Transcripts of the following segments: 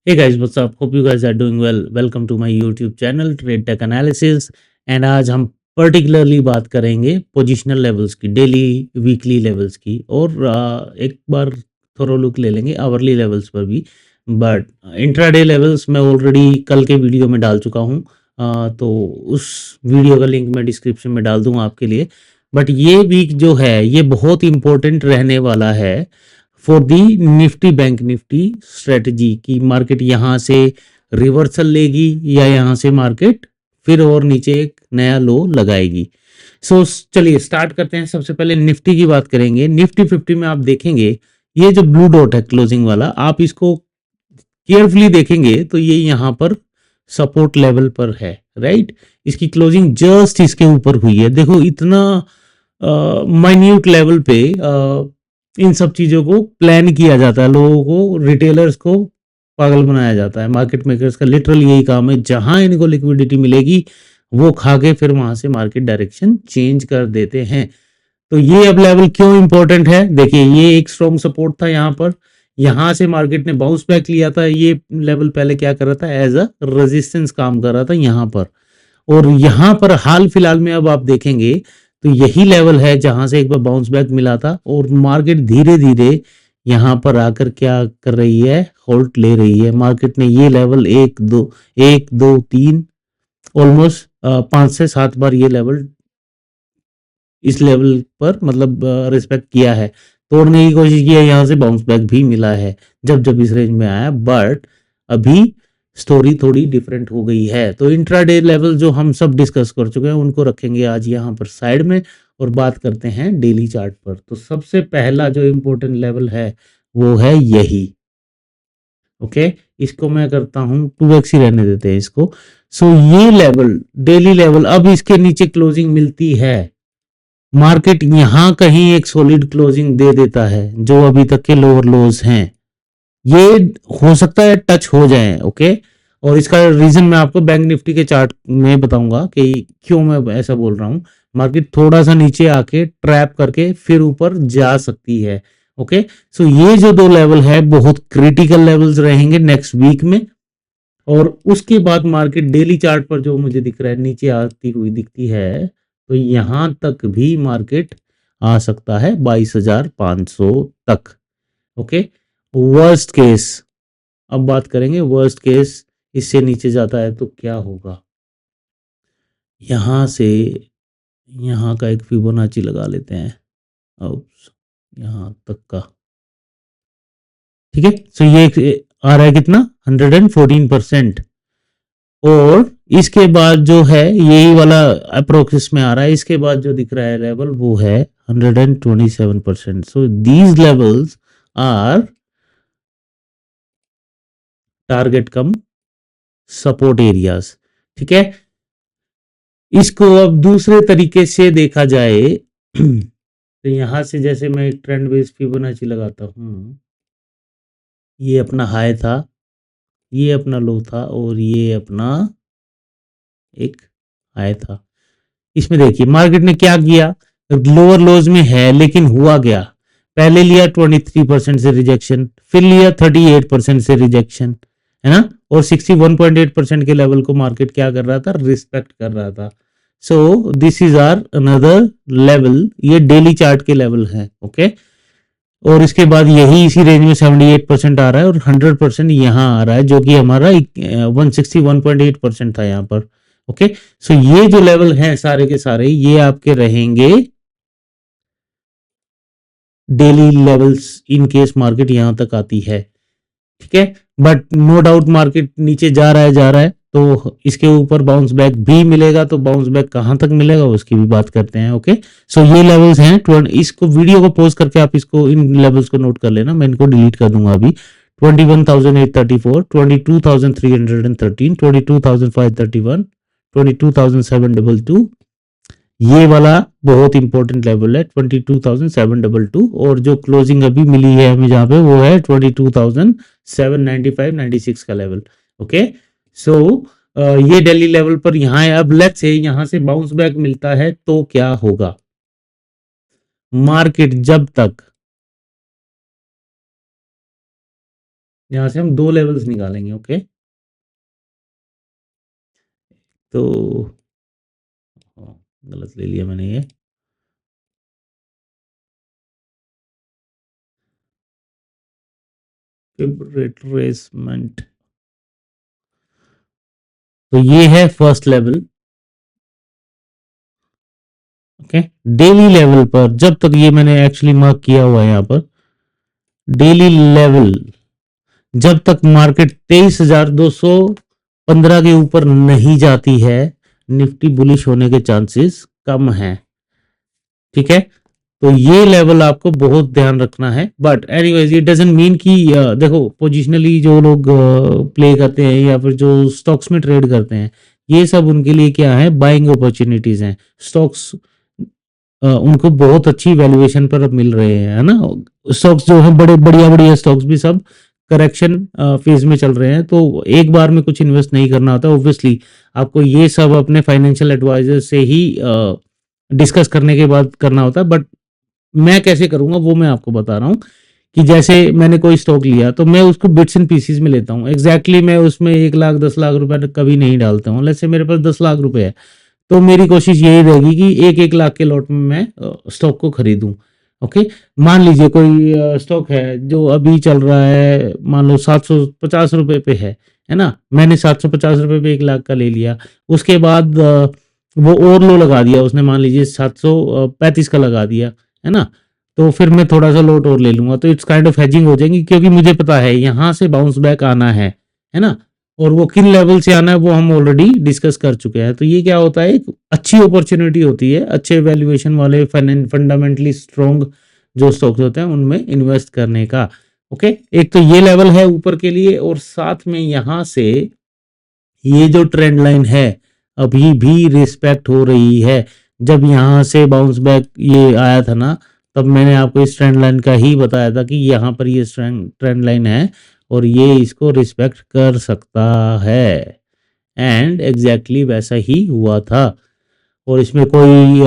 Hey guys, what's up? Hope you guys are doing well. Welcome to my YouTube channel Trade Tech Analysis. And आज हम particularly बात करेंगे positional levels की, daily weekly levels की, और एक बार थोड़ा लुक ले लेंगे आवरली लेवल्स पर भी. बट इंट्राडे लेवल्स मैं ऑलरेडी कल के वीडियो में डाल चुका हूँ, तो उस वीडियो का लिंक मैं डिस्क्रिप्शन में डाल दूंगा आपके लिए. बट ये वीक जो है ये बहुत इंपॉर्टेंट रहने वाला है for the Nifty bank Nifty strategy की. मार्केट यहाँ से रिवर्सल लेगी या यहाँ से मार्केट फिर और नीचे एक नया लो लगाएगी. सो चलिए स्टार्ट करते हैं. सबसे पहले निफ्टी की बात करेंगे. निफ्टी 50 में आप देखेंगे ये जो ब्लू डॉट है क्लोजिंग वाला, आप इसको केयरफुली देखेंगे तो ये यहाँ पर सपोर्ट लेवल पर है, राइट. इसकी क्लोजिंग जस्ट इसके ऊपर हुई है. देखो इतना माइन्यूट लेवल पे इन सब चीज़ों को प्लान किया जाता है. लोगों को, रिटेलर्स को पागल बनाया जाता है. मार्केट मेकर्स का लिटरल यही काम है. जहां इनको लिक्विडिटी मिलेगी वो खा के फिर वहां से मार्केट डायरेक्शन चेंज कर देते हैं. तो ये अब लेवल क्यों इंपॉर्टेंट है, देखिए ये एक स्ट्रॉन्ग सपोर्ट था यहाँ पर. यहां से मार्केट ने बाउंस बैक लिया था. ये लेवल पहले क्या कर रहा था, एज अ रेजिस्टेंस काम कर रहा था यहाँ पर. और यहाँ पर हाल फिलहाल में अब आप देखेंगे तो यही लेवल है जहां से एक बार बाउंस बैक मिला था. और मार्केट धीरे धीरे यहाँ पर आकर क्या कर रही है, होल्ड ले रही है. मार्केट ने ये लेवल एक दो तीन ऑलमोस्ट 5 से 7 बार ये लेवल, इस लेवल पर मतलब रिस्पेक्ट किया है. तोड़ने की कोशिश की है, यहाँ से बाउंस बैक भी मिला है जब जब इस रेंज में आया. बट अभी स्टोरी थोड़ी डिफरेंट हो गई है. तो इंट्राडे लेवल जो हम सब डिस्कस कर चुके हैं उनको रखेंगे आज यहाँ पर साइड में और बात करते हैं डेली चार्ट पर. तो सबसे पहला जो इम्पोर्टेंट लेवल है वो है यही. ओके, इसको मैं करता हूँ 2x ही रहने देते हैं इसको. सो ये लेवल डेली लेवल, अब इसके नीचे क्लोजिंग मिलती है, मार्केट यहां कहीं एक सॉलिड क्लोजिंग दे देता है जो अभी तक के लोअर लोज हैं, ये हो सकता है टच हो जाए. ओके, और इसका रीजन मैं आपको बैंक निफ्टी के चार्ट में बताऊंगा कि क्यों मैं ऐसा बोल रहा हूं. मार्केट थोड़ा सा नीचे आके ट्रैप करके फिर ऊपर जा सकती है. ओके, सो ये जो दो लेवल है बहुत क्रिटिकल लेवल्स रहेंगे नेक्स्ट वीक में. और उसके बाद मार्केट डेली चार्ट पर जो मुझे दिख रहा है नीचे आती हुई दिखती है, तो यहां तक भी मार्केट आ सकता है 22,500 तक. ओके, वर्स्ट केस अब बात करेंगे. वर्स्ट केस इससे नीचे जाता है तो क्या होगा. यहां से यहां का एक फिबोनाची लगा लेते हैं अब यहां तक का. ठीक है, सो ये आ रहा है कितना, 114%. और इसके बाद जो है यही वाला अप्रोक्स में आ रहा है. इसके बाद जो दिख रहा है लेवल वो है 127%. So these levels are target cum support areas. ठीक है, इसको अब दूसरे तरीके से देखा जाए तो यहां से जैसे मैं एक ट्रेंड बेस फिबोनाची लगाता हूं, ये अपना हाई था, ये अपना लो था, और ये अपना एक हाई था. इसमें देखिए मार्केट ने क्या किया, लोअर लोज में है लेकिन हुआ क्या, पहले लिया 23% से रिजेक्शन, फिर लिया 38% से रिजेक्शन, है ना. और 61.8% के लेवल को मार्केट क्या कर रहा था, रिस्पेक्ट कर रहा था. So this is our another level. ये डेली चार्ट के लेवल है. ओके, और इसके बाद यही इसी रेंज में 78% आ रहा है और 100% यहाँ आ रहा है जो कि हमारा 161.8% था यहाँ पर. ओके, सो ये जो लेवल है सारे के सारे ये आपके रहेंगे daily levels in case market यहां तक आती है. ठीक है, बट नो डाउट मार्केट नीचे जा रहा है तो इसके ऊपर बाउंस बैक भी मिलेगा. तो बाउंस बैक कहां तक मिलेगा उसकी भी बात करते हैं. ओके, सो ये लेवल्स हैं. इसको वीडियो को पॉज करके आप इसको इन लेवल्स को नोट कर लेना, मैं इनको डिलीट कर दूंगा अभी. 21,834, 22,313, 22,531, 22,722, ये वाला बहुत इंपॉर्टेंट लेवल है 22,722. और जो क्लोजिंग अभी मिली है हमें जहां पे वो है 22,795-96 का लेवल. ओके, सो ये दिल्ली लेवल पर यहाँ है. अब लेट्स से यहाँ से बाउंस बैक मिलता है तो क्या होगा. मार्केट जब तक यहाँ से हम 2 लेवल्स निकालेंगे, ओके? तो गलत ले लिया मैंने ये। रिट्रेसमेंट, तो ये है first level, okay? Daily level पर जब तक, ये मैंने एक्चुअली मार्क किया हुआ है यहाँ पर, डेली लेवल जब तक मार्केट 23,215 के ऊपर नहीं जाती है, निफ्टी बुलिश होने के चांसेस कम हैं, ठीक है? तो ये लेवल आपको बहुत ध्यान रखना है। But anyways it doesn't mean कि देखो, पोजिशनली जो लोग प्ले करते हैं या फिर जो स्टॉक्स में ट्रेड करते हैं, ये सब उनके लिए क्या है, बाइंग अपॉर्चुनिटीज हैं। स्टॉक्स उनको बहुत अच्छी वैल्यूएशन पर अब मिल रहे हैं, है ना? स्टॉक्स जो है बड़े बढ़िया बढ़िया स्टॉक्स भी सब करेक्शन फेज में चल रहे हैं, तो एक बार में कुछ इन्वेस्ट नहीं करना होता। ऑब्वियसली आपको ये सब अपने फाइनेंशियल एडवाइजर से ही डिस्कस करने के बाद करना होता है। बट मैं कैसे करूंगा वो मैं आपको बता रहा हूँ, कि जैसे मैंने कोई स्टॉक लिया तो मैं उसको बिट्स एंड पीसीज में लेता हूँ। एग्जैक्टली मैं उसमें 1 लाख 10 लाख रुपए कभी नहीं डालता हूँ। लेट्स से मेरे पास 10 लाख रुपए है, तो मेरी कोशिश यही रहेगी कि 1-1 लाख के लॉट में मैं स्टॉक को खरीदूं, ओके? मान लीजिए कोई स्टॉक है जो अभी चल रहा है, मान लो 750 रुपए पे है ना? मैंने 750 रुपए पे 1 लाख का ले लिया। उसके बाद वो और लो लगा दिया उसने, मान लीजिए 735 का लगा दिया, है ना? तो फिर मैं थोड़ा सा लोट और ले लूंगा, तो इट्स काइंड ऑफ हेजिंग हो जाएगी, क्योंकि मुझे पता है यहाँ से बाउंस बैक आना है ना? और वो किन लेवल से आना है वो हम ऑलरेडी डिस्कस कर चुके हैं। तो ये क्या होता है, एक अच्छी अपॉर्चुनिटी होती है अच्छे वैल्यूएशन वाले फंडामेंटली स्ट्रॉन्ग जो स्टॉक्स होते हैं उनमें इन्वेस्ट करने का, ओके? एक तो ये लेवल है ऊपर के लिए, और साथ में यहाँ से ये जो ट्रेंड लाइन है अभी भी रिस्पेक्ट हो रही है। जब यहाँ से बाउंस बैक ये आया था ना, तब मैंने आपको इस ट्रेंड लाइन का ही बताया था कि यहाँ पर ये ट्रेंड लाइन है और ये इसको रिस्पेक्ट कर सकता है, एंड एग्जैक्टली वैसा ही हुआ था। और इसमें कोई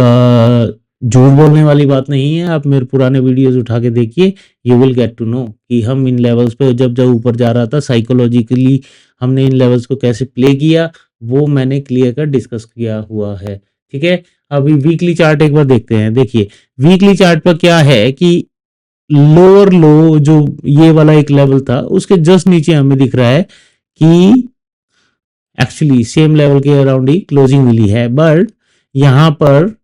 झूठ बोलने वाली बात नहीं है। आप मेरे पुराने वीडियोस उठा के देखिए, you will get to know कि हम इन लेवल्स पे जब जब ऊपर जा रहा था साइकोलॉजिकली हमने इन लेवल्स को कैसे प्ले किया, वो मैंने क्लियर कर डिस्कस किया हुआ है, ठीक है? अभी वीकली चार्ट एक बार देखते हैं। देखिए वीकली चार्ट पर क्या है कि लोअर लो जो ये वाला एक लेवल था उसके जस्ट नीचे हमें दिख रहा है कि एक्चुअली सेम लेवल के अराउंड ही क्लोजिंग मिली है। बट यहाँ पर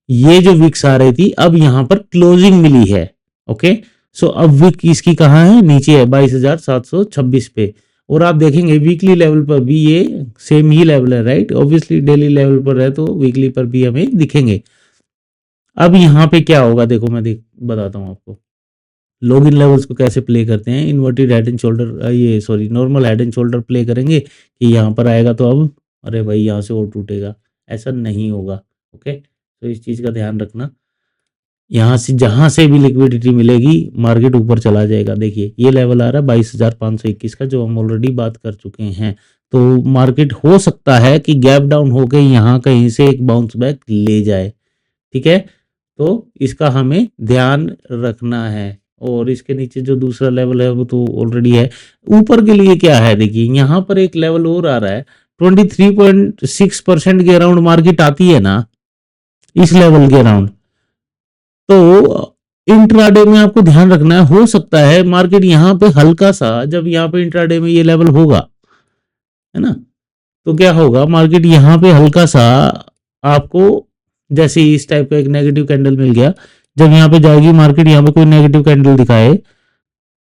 ये जो विक्स आ रही थी, अब यहाँ पर क्लोजिंग मिली है, ओके? सो अब विक इसकी कहाँ है, नीचे है 22,726 पे। और आप देखेंगे वीकली लेवल पर भी ये सेम ही लेवल है, राइट? ऑब्वियसली डेली लेवल पर है तो वीकली पर भी हमें दिखेंगे। अब यहाँ पे क्या होगा, देखो मैं बताता हूँ आपको लोग इन लेवल्स को कैसे प्ले करते हैं। इन्वर्टेड हेड एंड शोल्डर, ये sorry normal head and shoulder play करेंगे कि यहाँ पर आएगा तो अब अरे भाई यहाँ से और टूटेगा, ऐसा नहीं होगा, ओके? तो इस चीज़ का ध्यान रखना। यहाँ से जहाँ से भी लिक्विडिटी मिलेगी मार्केट ऊपर चला जाएगा। देखिए ये लेवल आ रहा है 22,521 का, जो हम ऑलरेडी बात कर चुके हैं। तो मार्केट हो सकता है कि गैप डाउन होकर यहाँ कहीं से एक बाउंस बैक ले जाए, ठीक है? तो इसका हमें ध्यान रखना है। और इसके नीचे जो दूसरा लेवल है वो तो ऑलरेडी है। ऊपर के लिए क्या है, देखिए यहाँ पर एक लेवल और आ रहा है 23.6% के अराउंड मार्केट आती है ना, इस लेवल के अराउंड। तो इंट्राडे में आपको ध्यान रखना है, हो सकता है मार्केट यहाँ पे हल्का सा, जब यहाँ पे इंट्राडे में ये लेवल होगा, है ना? तो क्या होगा, मार्केट यहाँ पे हल्का सा आपको, जैसे इस टाइप का एक नेगेटिव कैंडल मिल गया, जब यहाँ पे जाएगी मार्केट, यहाँ पे कोई नेगेटिव कैंडल दिखाए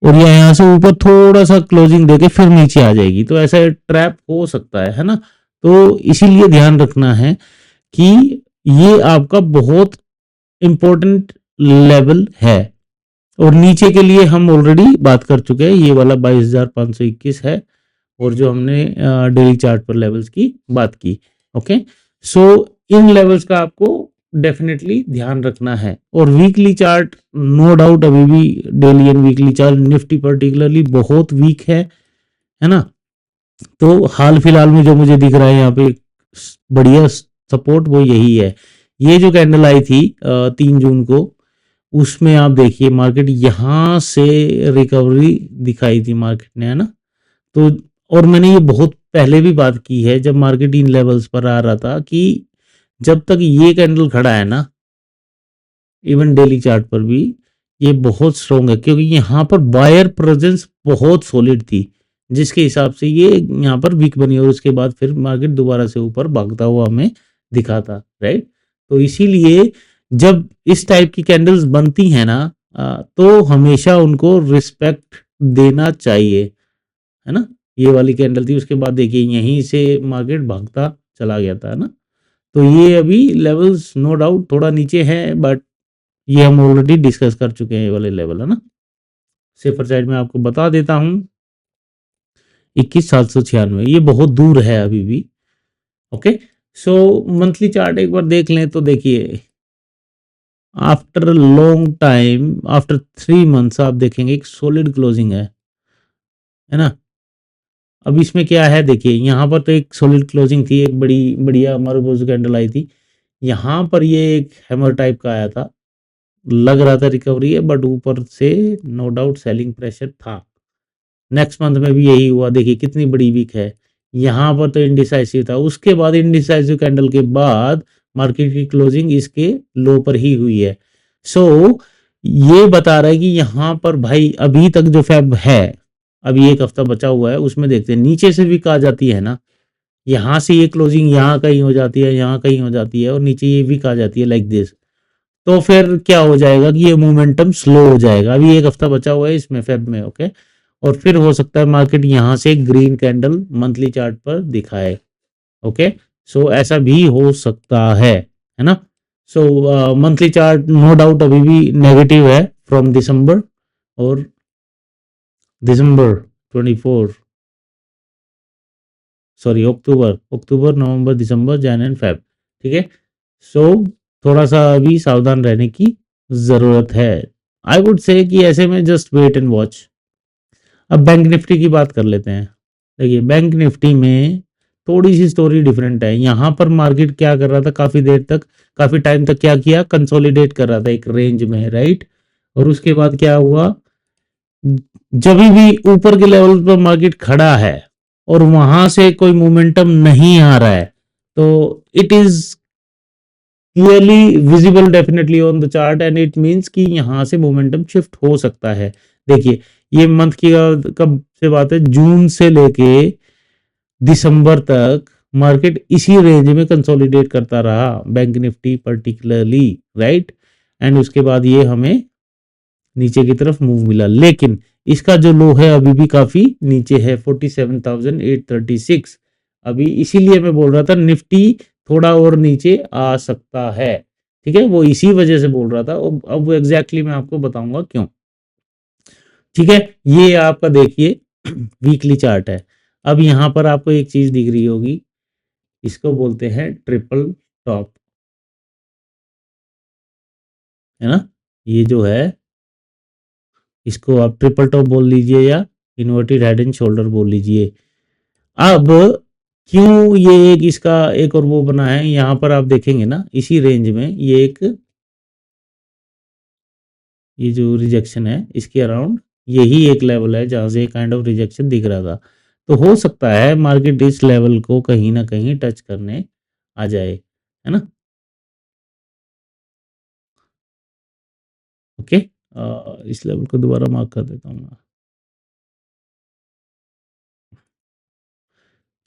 और या यहाँ से ऊपर थोड़ा सा क्लोजिंग देके फिर नीचे आ जाएगी, तो ऐसा ट्रैप हो सकता है ना? तो इसीलिए ध्यान रखना है कि ये आपका बहुत इंपॉर्टेंट लेवल है। और नीचे के लिए हम ऑलरेडी बात कर चुके हैं, ये वाला 22,521 है, और जो हमने डेली चार्ट पर लेवल्स की बात की, ओके? सो इन लेवल्स का आपको डेफिनेटली ध्यान रखना है। और वीकली चार्ट नो डाउट अभी भी daily and weekly chart Nifty particularly बहुत वीक है ना? तो हाल फिलहाल में जो मुझे दिख रहा है यहाँ पे बढ़िया सपोर्ट वो यही है। ये जो कैंडल आई थी 3 जून को, उसमें आप देखिए मार्केट यहाँ से रिकवरी दिखाई थी मार्केट ने, है ना। तो और मैंने ये बहुत पहले भी बात की है जब मार्केट इन लेवल्स पर आ रहा था कि जब तक ये कैंडल खड़ा है ना, इवन डेली चार्ट पर भी ये बहुत स्ट्रॉन्ग है, क्योंकि यहाँ पर बायर प्रेजेंस बहुत सॉलिड थी, जिसके हिसाब से ये यहाँ पर वीक बनी और उसके बाद फिर मार्केट दोबारा से ऊपर भागता हुआ हमें दिखा था, राइट। तो इसीलिए जब इस टाइप की कैंडल्स बनती हैं ना, तो हमेशा उनको रिस्पेक्ट देना चाहिए, है ना। ये वाली कैंडल थी, उसके बाद देखिए यहीं से मार्केट भागता चला गया था, है ना। तो ये अभी लेवल्स नो डाउट थोड़ा नीचे हैं, बट ये हम ऑलरेडी डिस्कस कर चुके हैं ये वाले लेवल, है ना। सेफर साइड में आपको बता देता हूँ 21,796, ये बहुत दूर है अभी भी। ओके, सो मंथली चार्ट एक बार देख लें तो देखिए after long time, after 3 months आप देखेंगे एक सॉलिड क्लोजिंग है ना। अब इसमें क्या है देखिए, यहाँ पर तो एक सॉलिड क्लोजिंग थी, एक बड़ी बढ़िया मरबूज कैंडल आई थी। यहाँ पर ये एक हैमर टाइप का आया था, लग रहा था रिकवरी है, बट ऊपर से नो डाउट सेलिंग प्रेशर था। नेक्स्ट मंथ में भी यही हुआ, देखिए कितनी बड़ी वीक है। यहाँ पर तो इंडिसाइसिव था, उसके बाद इंडिसाइसिव कैंडल के बाद मार्केट की क्लोजिंग इसके लो पर ही हुई है। सो ये बता रहा है कि यहाँ पर भाई अभी तक जो फेब है, अभी एक हफ्ता बचा हुआ है, उसमें देखते हैं नीचे से वीक आ जाती है ना, यहाँ से ये क्लोजिंग यहाँ कहीं हो जाती है, यहाँ कहीं हो जाती है, और नीचे ये वीक आ जाती है लाइक दिस, तो फिर क्या हो जाएगा कि ये मोमेंटम स्लो हो जाएगा। अभी एक हफ्ता बचा हुआ है इसमें फेब में, ओके। और फिर हो सकता है मार्केट यहाँ से ग्रीन कैंडल मंथली चार्ट पर दिखाए, ओके। सो ऐसा भी हो सकता है ना। So monthly chart no doubt अभी भी नेगेटिव है फ्रॉम दिसंबर, और December 24, sorry October November December Jan and Feb, ठीक है। सो थोड़ा सा अभी सावधान रहने की जरूरत है। आई वुड से कि ऐसे में जस्ट वेट एंड वॉच। अब बैंक निफ्टी की बात कर लेते हैं। देखिए बैंक निफ्टी में थोड़ी सी स्टोरी डिफरेंट है। यहाँ पर मार्केट क्या कर रहा था, काफी देर तक, काफी टाइम तक क्या किया, कंसोलिडेट कर रहा था एक रेंज में, राइट। और उसके बाद क्या हुआ, जब भी ऊपर के लेवल पर मार्केट खड़ा है और वहां से कोई मोमेंटम नहीं आ रहा है, तो it is clearly visible definitely on the chart, and it means कि यहां से मोमेंटम शिफ्ट हो सकता है। देखिए ये मंथ की कब से बात है, जून से लेके दिसंबर तक मार्केट इसी रेंज में कंसोलिडेट करता रहा, bank Nifty particularly, right. And उसके बाद ये हमें नीचे की तरफ मूव मिला, लेकिन इसका जो लो है अभी भी काफी नीचे है, 47,836। अभी इसीलिए मैं बोल रहा था निफ्टी थोड़ा और नीचे आ सकता है, ठीक है। वो इसी वजह से बोल रहा था, अब वो एग्जैक्टली मैं आपको बताऊंगा क्यों, ठीक है। ये आपका देखिए वीकली चार्ट है। अब यहां पर आपको एक चीज दिख रही होगी, इसको बोलते हैं ट्रिपल टॉप, है ना। ये जो है इसको आप ट्रिपल टॉप बोल लीजिए या इन्वर्टेड हेड एंड शोल्डर बोल लीजिए। अब क्यों ये एक इसका एक और वो बना है, यहाँ पर आप देखेंगे ना इसी रेंज में ये एक, ये जो रिजेक्शन है इसके अराउंड यही एक लेवल है जहां से काइंड ऑफ रिजेक्शन दिख रहा था। तो हो सकता है मार्केट इस लेवल को कहीं ना कहीं टच करने आ जाए, है ना। ओके, इस लेवल को दोबारा मार्क कर देता हूँ मैं,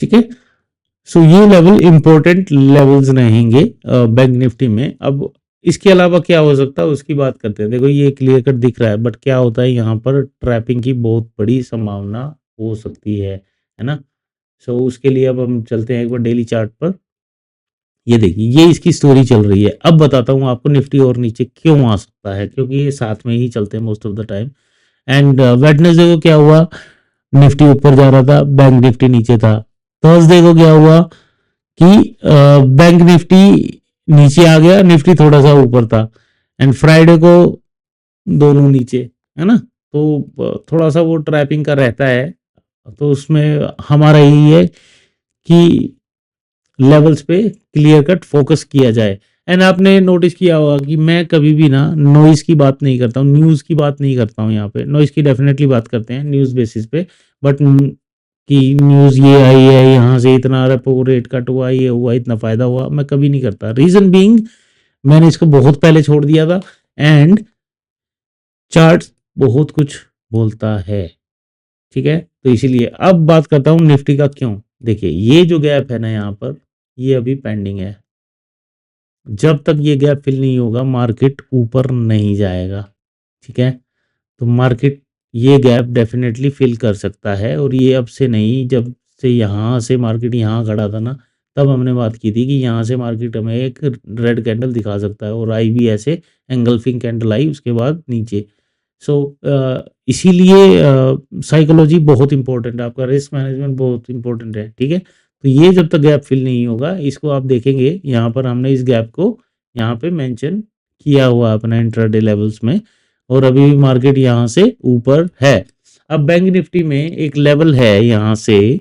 ठीक है। सो ये लेवल इंपॉर्टेंट लेवल्स रहेंगे बैंक निफ्टी में। अब इसके अलावा क्या हो सकता है उसकी बात करते हैं। देखो ये क्लियर कट दिख रहा है, बट क्या होता है यहाँ पर ट्रैपिंग की बहुत बड़ी संभावना हो सकती है ना। सो उसके लिए अब हम चलते हैं एक बार डेली चार्ट पर। ये देखिए ये इसकी स्टोरी चल रही है। अब बताता हूँ आपको निफ्टी और नीचे क्यों आ सकता है, क्योंकि ये साथ में ही चलते हैं most of the time. And Wednesday को क्या हुआ, निफ्टी ऊपर जा रहा था, बैंक निफ्टी नीचे था। थर्सडे को क्या हुआ कि बैंक निफ्टी नीचे आ गया, निफ्टी थोड़ा सा ऊपर था। एंड फ्राइडे को दोनों नीचे, है ना। तो थोड़ा सा वो ट्रैपिंग का रहता है, तो उसमें हमारा यही है कि लेवल्स पे क्लियर कट फोकस किया जाए। एंड आपने नोटिस किया होगा कि मैं कभी भी ना नॉइज़ की बात नहीं करता हूँ, न्यूज़ की बात नहीं करता हूँ यहाँ पे। नॉइज़ की डेफ़िनेटली बात करते हैं न्यूज़ बेसिस पे, बट कि न्यूज़ ये आई है, यहाँ से इतना रेपो रेट कट हुआ, ये हुआ, इतना फ़ायदा हुआ, मैं कभी नहीं करता। रीज़न बीइंग मैंने इसको बहुत पहले छोड़ दिया था एंड चार्ट्स बहुत कुछ बोलता है, ठीक है? तो इसीलिए अब बात करता हूँ निफ्टी का क्यों? देखिए, ये जो गैप है ना यहाँ पर, ये अभी पेंडिंग है। जब तक ये गैप फिल नहीं होगा, मार्केट ऊपर नहीं जाएगा, ठीक है? तो मार्केट ये गैप डेफिनेटली फिल कर सकता है और ये अब से नहीं, जब से यहाँ से मार्केट यहाँ खड़ा था ना, तब हमने बात की थी कि यहाँ से मार्केट हमें एक रेड कैंडल दिखा सकता है और आई भी ऐसे एंगल्फिंग कैंडल आई उसके बाद नीचे। सो इसीलिए साइकोलॉजी बहुत इंपॉर्टेंट है, आपका रिस्क मैनेजमेंट बहुत इंपॉर्टेंट है, ठीक है? तो ये जब तक गैप फिल नहीं होगा, इसको आप देखेंगे यहाँ पर हमने इस गैप को यहाँ पे मेंशन किया हुआ अपना इंट्राडे लेवल्स में और अभी भी मार्केट यहाँ से ऊपर है। अब बैंक निफ्टी में एक लेवल है यहाँ से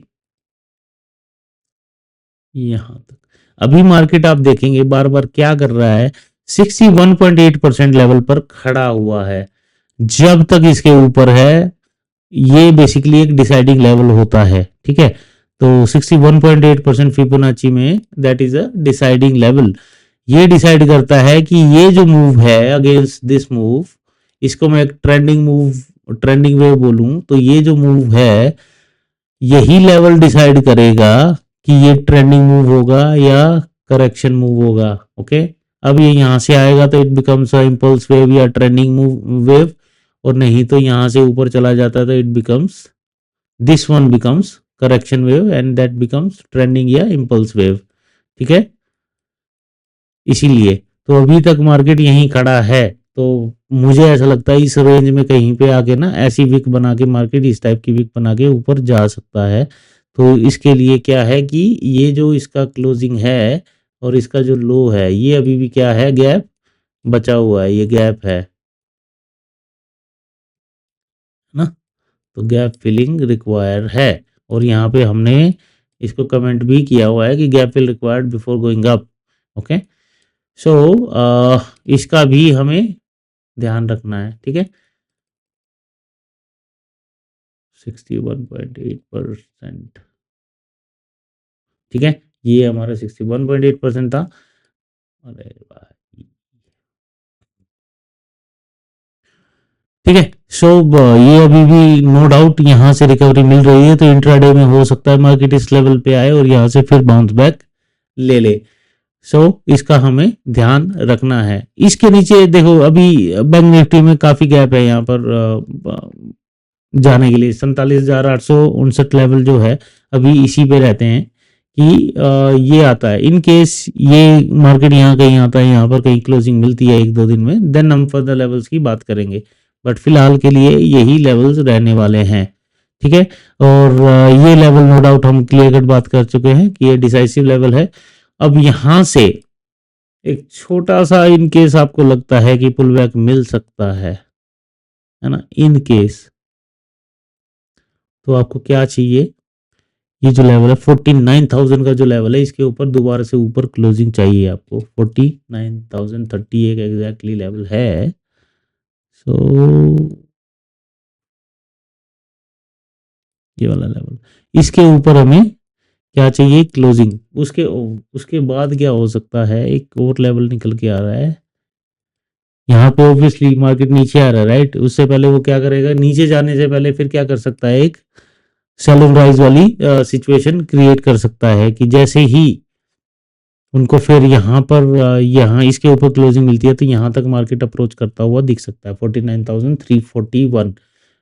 यहाँ तक, अभी मार्केट आप देखेंगे बार बार क्या कर रहा है, 61.8% लेवल पर खड़ा हुआ है। जब तक इसके ऊपर है, ये बेसिकली एक डिसाइडिंग लेवल होता है, ठीक है? तो 61.8% फिबोनाची में that is a deciding level. ये डिसाइड करता है कि ये जो मूव है अगेंस्ट दिस मूव, इसको मैं एक ट्रेंडिंग मूव, ट्रेंडिंग वेव बोलूं तो ये जो मूव है, यही लेवल डिसाइड करेगा कि ये ट्रेंडिंग मूव होगा या करेक्शन मूव होगा। ओके, अब ये यहाँ से आएगा तो it becomes a impulse wave या ट्रेंडिंग मूव वेव, और नहीं तो यहाँ से ऊपर चला जाता है तो it becomes, this one becomes correction wave and that becomes trending या इम्पल्स वेव, ठीक है? इसीलिए तो अभी तक मार्केट यहीं खड़ा है, तो मुझे ऐसा लगता है इस रेंज में कहीं पे आके ना ऐसी विक बना के मार्केट इस टाइप की विक बना के ऊपर जा सकता है। तो इसके लिए क्या है कि ये जो इसका क्लोजिंग है और इसका जो लो है, ये अभी भी क्या है, गैप बचा हुआ है, ये गैप है ना? तो गैप फिलिंग रिक्वायर है और यहाँ पे हमने इसको कमेंट भी किया हुआ है कि gap fill required before going up. Okay, so इसका भी हमें ध्यान रखना है, ठीक है? 61.8%, ठीक है? ये हमारा 61.8% था। अरे भाई, ठीक है। सो ये अभी भी नो डाउट यहाँ से रिकवरी मिल रही है, तो इंट्राडे में हो सकता है मार्केट इस लेवल पे आए और यहाँ से फिर बाउंस बैक ले ले। सो इसका हमें ध्यान रखना है। इसके नीचे देखो, अभी बैंक निफ्टी में काफी गैप है यहाँ पर जाने के लिए। 47,859 लेवल जो है अभी इसी पे रहते हैं कि ये आता है। इन केस ये मार्केट यहाँ कहीं आता है, यहाँ पर कहीं क्लोजिंग मिलती है एक दो दिन में, देन हम फर्दर लेवल्स की बात करेंगे, बट फिलहाल के लिए यही लेवल्स रहने वाले हैं, ठीक है? और ये लेवल नो डाउट हम क्लियर कट बात कर चुके हैं कि ये डिसाइसिव लेवल है। अब यहाँ से एक छोटा सा, इन केस आपको लगता है कि पुल बैक मिल सकता है ना, इन केस, तो आपको क्या चाहिए, ये जो लेवल है 49,000 का जो लेवल है, इसके ऊपर दोबारा से ऊपर क्लोजिंग चाहिए आपको। 49,030 एक एग्जैक्टली लेवल है। सो ये वाला लेवल, इसके ऊपर हमें क्या चाहिए, क्लोजिंग। उसके उसके बाद क्या हो सकता है, एक और लेवल निकल के आ रहा है यहाँ पे। ऑब्वियसली मार्केट नीचे आ रहा है, राइट? उससे पहले वो क्या करेगा, नीचे जाने से पहले फिर क्या कर सकता है, एक सेल राइज वाली सिचुएशन क्रिएट कर सकता है कि जैसे ही उनको फिर यहाँ पर यहाँ इसके ऊपर क्लोजिंग मिलती है तो यहाँ तक मार्केट अप्रोच करता हुआ दिख सकता है 49,341।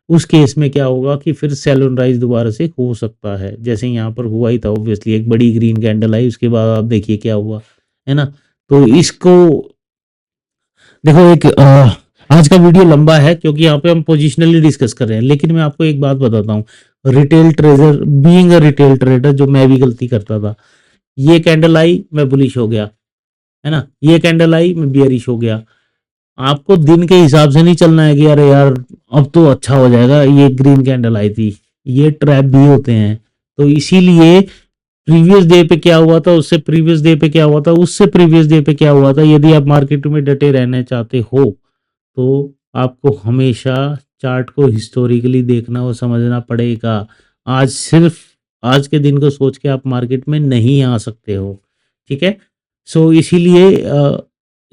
उस केस में क्या होगा कि फिर सेल ऑन राइज दोबारा से हो सकता है, जैसे यहाँ पर हुआ ही था। ऑब्वियसली एक बड़ी ग्रीन कैंडल आई, उसके बाद आप देखिए क्या हुआ, है ना? तो इसको देखो, एक आज का वीडियो लंबा है क्योंकि यहाँ पे हम पोजिशनली डिस्कस कर रहे हैं, लेकिन मैं आपको एक बात बताता हूँ। Retail trader, being a retail trader, जो मैं भी गलती करता था, ये कैंडल आई मैं बुलिश हो गया, है ना? ये कैंडल आई मैं बियरिश हो गया। आपको दिन के हिसाब से नहीं चलना है कि अरे यार अब तो अच्छा हो जाएगा, ये ग्रीन कैंडल आई थी। ये ट्रैप भी होते हैं, तो इसीलिए प्रीवियस डे पे क्या हुआ था, उससे प्रीवियस डे पे क्या हुआ था, उससे प्रीवियस डे पे क्या हुआ था। यदि आप मार्केट में डटे रहना चाहते हो तो आपको हमेशा चार्ट को हिस्टोरिकली देखना और समझना पड़ेगा। आज सिर्फ आज के दिन को सोच के आप मार्केट में नहीं आ सकते हो, ठीक है। सो इसीलिए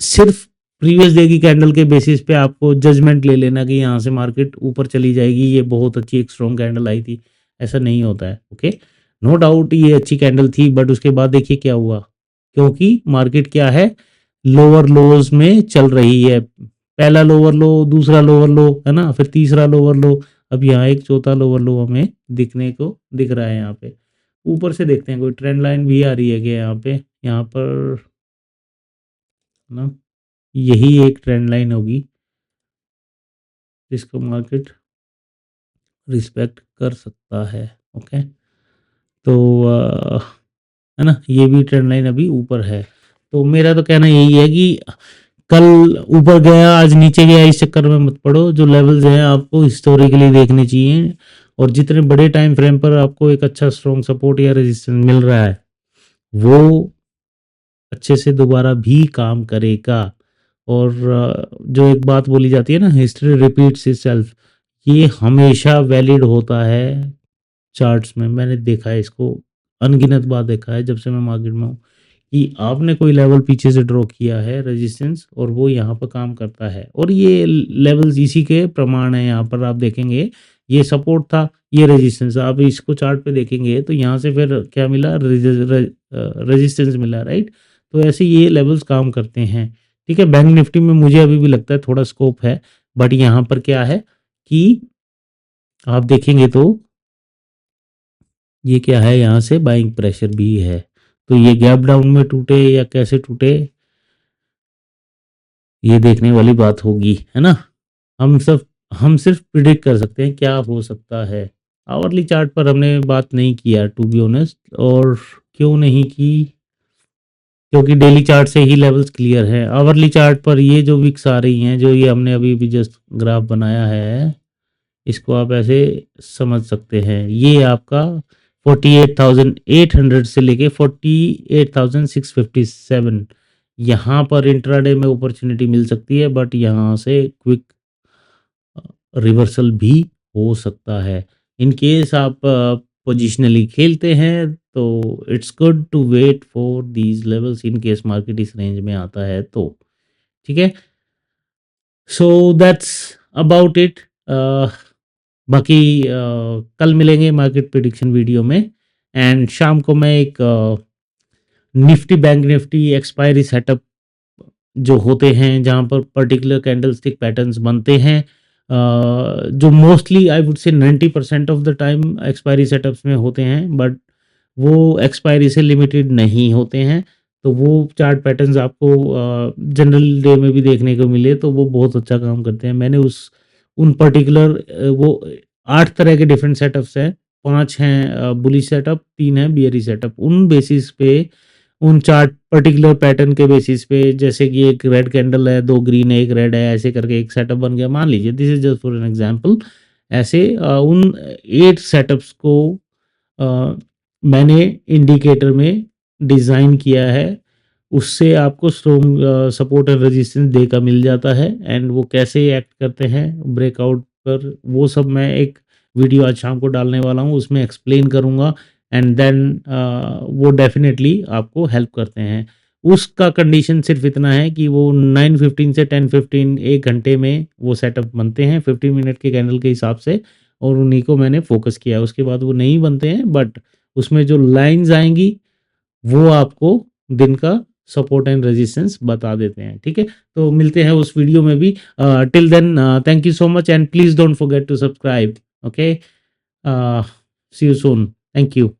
सिर्फ प्रीवियस डे की कैंडल के बेसिस पे आपको जजमेंट ले लेना कि यहाँ से मार्केट ऊपर चली जाएगी, ये बहुत अच्छी एक स्ट्रॉन्ग कैंडल आई थी, ऐसा नहीं होता है। ओके, नो डाउट ये अच्छी कैंडल थी, बट उसके बाद देखिए क्या हुआ, क्योंकि मार्केट क्या है, लोअर लोज में चल रही है। पहला लोअर लो, दूसरा लोअर लो, है ना, फिर तीसरा लोअर लो, अब यहाँ एक चौथा लोअर लो हमें दिखने को दिख रहा है। यहाँ पे ऊपर से देखते हैं कोई ट्रेंड लाइन भी आ रही है क्या यहाँ पे, यहाँ पर ना, यही एक ट्रेंड लाइन होगी जिसको मार्केट रिस्पेक्ट कर सकता है। ओके, तो है ना, ये भी ट्रेंड लाइन अभी ऊपर है। तो मेरा तो कहना यही है कि कल ऊपर गया आज नीचे गया, इस चक्कर में मत पड़ो। जो लेवल्स हैं आपको हिस्टोरिकली देखने चाहिए, और जितने बड़े टाइम फ्रेम पर आपको एक अच्छा स्ट्रॉन्ग सपोर्ट या रेजिस्टेंस मिल रहा है वो अच्छे से दोबारा भी काम करेगा। और जो एक बात बोली जाती है ना, हिस्ट्री रिपीट्स इटसेल्फ, ये हमेशा वैलिड होता है चार्ट्स में। मैंने देखा है इसको, अनगिनत बार देखा है जब से मैं मार्केट में हूँ, कि आपने कोई लेवल पीछे से ड्रॉ किया है रेजिस्टेंस, और वो यहाँ पर काम करता है, और ये लेवल्स इसी के प्रमाण है। यहाँ पर आप देखेंगे ये सपोर्ट था, ये रेजिस्टेंस, आप इसको चार्ट पे देखेंगे तो यहाँ से फिर क्या मिला, रेजिस्टेंस मिला, राइट। तो ऐसे ये लेवल्स काम करते हैं, ठीक है। बैंक निफ्टी में मुझे अभी भी लगता है थोड़ा स्कोप है, बट यहाँ पर क्या है कि आप देखेंगे तो ये क्या है, यहाँ से बाइंग प्रेशर भी है। तो ये गैप डाउन में टूटे या कैसे टूटे, ये देखने वाली बात होगी, है ना। हम सिर्फ प्रिडिक्ट कर सकते हैं क्या हो सकता है। आवरली चार्ट पर हमने बात नहीं किया टू बी ऑनेस्ट, और क्यों नहीं की, क्योंकि डेली चार्ट से ही लेवल्स क्लियर है। आवरली चार्ट पर ये जो विक्स आ रही हैं, जो ये हमने अभी भी जस्ट ग्राफ बनाया है, इसको आप ऐसे समझ सकते हैं। ये आपका 48,800 से लेके 48,657, यहाँ पर इंट्राडे में अपॉर्चुनिटी मिल सकती है, बट यहाँ से क्विक रिवर्सल भी हो सकता है। इन केस आप पोजिशनली खेलते हैं तो it's good to wait for these levels, in case market इस रेंज में आता है तो, ठीक है। So that's about it. बाकी कल मिलेंगे मार्केट प्रिडिक्शन वीडियो में, एंड शाम को मैं एक Nifty bank Nifty expiry setup जो होते हैं, जहाँ पर पर्टिकुलर कैंडलस्टिक पैटर्न्स बनते हैं, जो mostly I would say 90% of the time expiry setups में होते हैं, बट वो एक्सपायरी से लिमिटेड नहीं होते हैं। तो वो चार्ट पैटर्न्स आपको जनरल डे में भी देखने को मिले तो वो बहुत अच्छा काम करते हैं। मैंने उन पर्टिकुलर वो 8 तरह के डिफरेंट सेटअप्स हैं, 5 हैं बुलिश सेटअप, 3 है बियरी सेटअप। उन बेसिस पे, उन चार्ट पर्टिकुलर पैटर्न के बेसिस पे, जैसे कि एक रेड कैंडल है, 2 ग्रीन है, 1 रेड है, ऐसे करके एक सेटअप बन गया, मान लीजिए, this is just for an example. ऐसे उन 8 सेटअप्स को मैंने इंडिकेटर में डिज़ाइन किया है। उससे आपको strong support and resistance day का मिल जाता है, एंड वो कैसे एक्ट करते हैं ब्रेकआउट पर, वो सब मैं एक वीडियो आज शाम को डालने वाला हूँ, उसमें एक्सप्लेन करूँगा। एंड देन वो डेफिनेटली आपको हेल्प करते हैं। उसका कंडीशन सिर्फ इतना है कि वो 9:15 से 10:15 1 घंटे में वो सेटअप बनते हैं 15 मिनट के कैंडल के हिसाब से, और उन्हीं को मैंने फोकस किया। उसके बाद वो नहीं बनते हैं, बट उसमें जो लाइंस आएंगी वो आपको दिन का सपोर्ट एंड रेजिस्टेंस बता देते हैं, ठीक है। तो मिलते हैं उस वीडियो में भी। Till then thank you so much, and please don't forget to subscribe. Okay, see you soon, thank you.